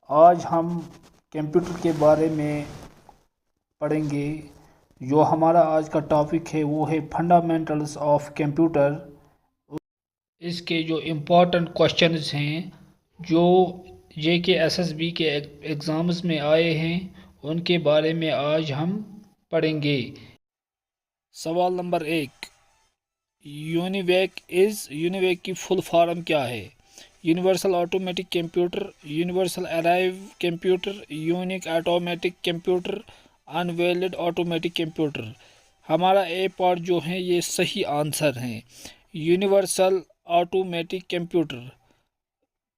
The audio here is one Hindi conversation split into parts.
आज हम कंप्यूटर के बारे में पढ़ेंगे। जो हमारा आज का टॉपिक है वो है फंडामेंटल्स ऑफ कंप्यूटर। इसके जो इम्पोर्टेंट क्वेश्चंस हैं जो JK SSB के एग्ज़ाम्स में आए हैं उनके बारे में आज हम पढ़ेंगे। सवाल नंबर 1, यूनिवेक की फुल फॉर्म क्या है? Universal automatic computer, universal arrive computer, unique automatic computer, unveiled automatic computer. हमारा ए पार्ट जो है ये सही आंसर है, universal automatic computer.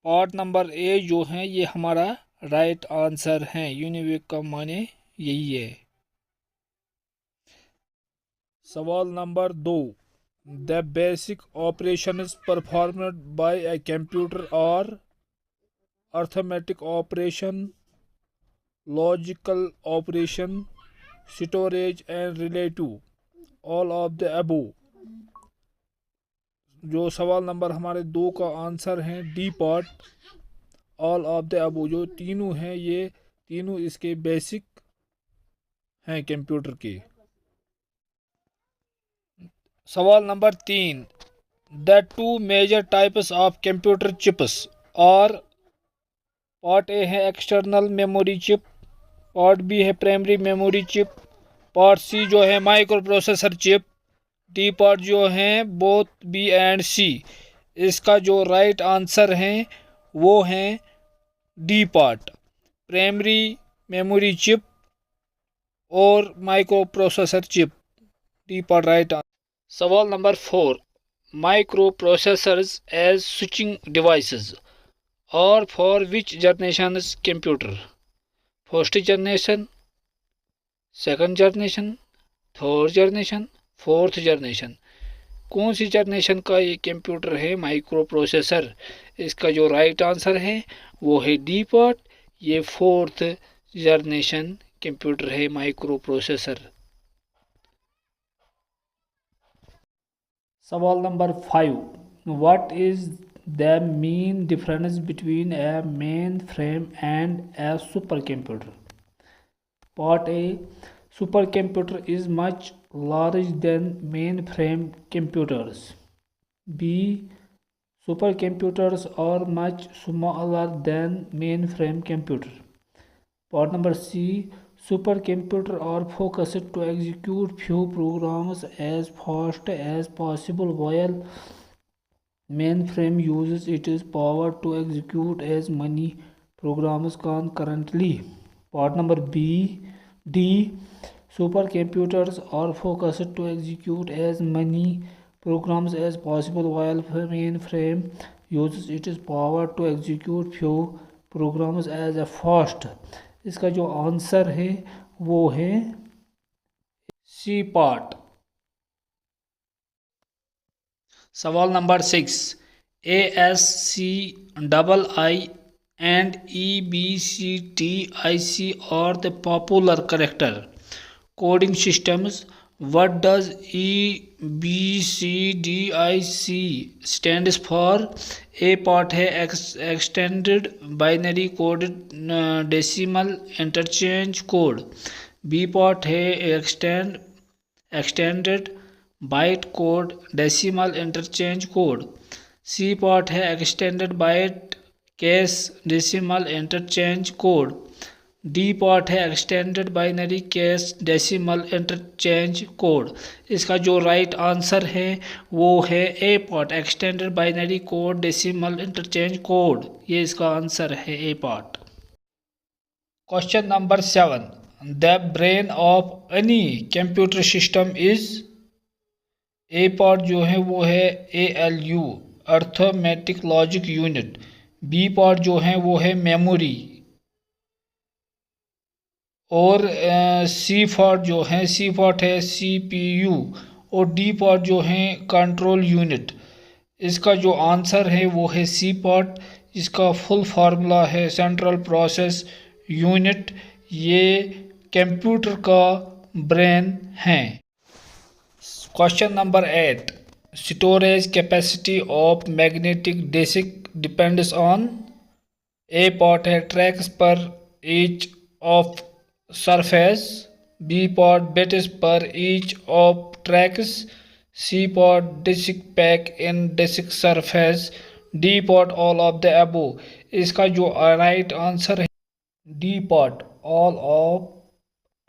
Part number A जो है ये हमारा राइट आंसर है। यूनिवेक का माने यही है। सवाल number 2, the basic operations performed by a computer are arithmetic operation, logical operation, storage and relative, all of the above. जो सवाल नंबर हमारे 2 का आंसर है D part, all of the above. जो तीनों हैं ये तीनों इसके बेसिक हैं कंप्यूटर के। सवाल number 3, the two major types of computer chips और पार्ट ए है external memory chip, part B है primary memory chip, part C जो है micro processor chip, D part जो है बोथ बी एंड सी। इसका जो राइट आंसर है वो है D part, primary memory chip और micro processor chip. D part right answer. सवाल number 4, micro processors as switching devices और for which generation computer? First generation, second generation, third generation, fourth generation. कौन सी जनरेशन का ये कंप्यूटर है माइक्रो प्रोसेसर? इसका जो राइट आंसर है वो है डी पार्ट, ये फोर्थ जनरेशन कंप्यूटर है माइक्रो प्रोसेसर। सवाल number 5, what is the main difference between A main frame and A super computer? Part A, supercomputer is much larger than mainframe computers. B, supercomputers are much smaller than mainframe computer. Part number C, supercomputers are focused to execute few programs as fast as possible while mainframe uses its power to execute as many programs concurrently. Part number D, supercomputers are focused to execute as many programs as possible while mainframe uses its power to execute few programs as a fast। इसका जो आंसर है वो है सी पार्ट। सवाल number 6, ASCII and EBCDIC are the popular character coding systems. What does EBCDIC stands for? A part है extended binary coded decimal interchange code, B part है extended byte code decimal interchange code, C part है extended byte case decimal interchange code, D part है extended binary case decimal interchange code. इसका जो राइट आंसर है वो है A part, extended binary code decimal interchange code. ये इसका आंसर है A part. Question number 7, the brain of any computer system is? A part जो है वो है ALU, arithmetic logic unit, B part जो है वो है मेमोरी, और सी पार्ट है CPU, और डी पार्ट जो है कंट्रोल यूनिट। इसका जो आंसर है वो है सी पार्ट, इसका फुल फार्मूला है सेंट्रल प्रोसेस यूनिट। ये कंप्यूटर का ब्रेन है। Question number 8, storage capacity of magnetic disk depends on? A part है tracks per each of surface, B part bits per each of tracks, C part disk pack in disk surface, D part all of the above. इसका जो राइट आंसर है D part all of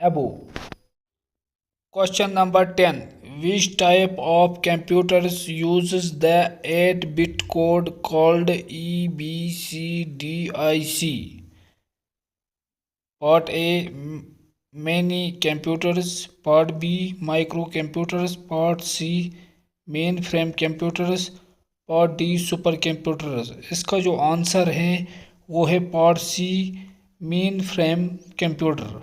the. Question number 10. Which type of computers uses the 8-bit code called EBCDIC? Part A many computers, Part B microcomputers, Part C mainframe computers, Part D supercomputers। इसका जो आंसर है वो है Part C main frame computer.